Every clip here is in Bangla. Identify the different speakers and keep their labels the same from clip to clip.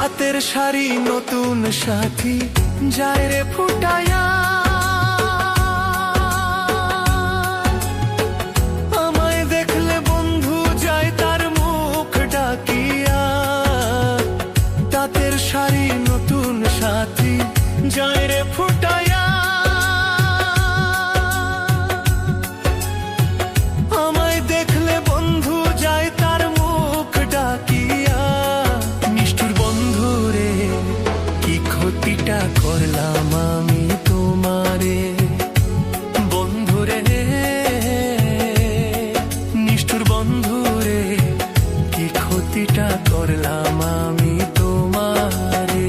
Speaker 1: তাঁতের শাড়ি নতুন সাথী যায় রে ফুটায়া, আমায় দেখলে বন্ধু যায় তার মুখ ডাকিয়া। তাঁতের শাড়ি নতুন সাথী যায় রে ফুটায়া, আমায় দেখলে বন্ধু যায় তার মুখ ডাকিয়া। নিষ্ঠুর বন্ধু রে, কি ক্ষতিটা করলাম আমি তোমারে, বন্ধু রে, নিষ্ঠুর বন্ধু রে, কি ক্ষতিটা করলাম আমি তোমারে।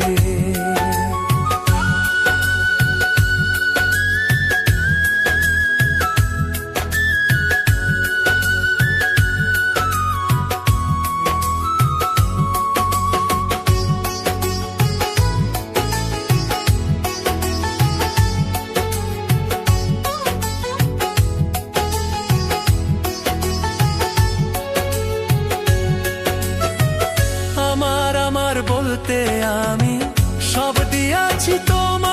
Speaker 1: আমার বলতে আমি সব দিয়াছি তোমার।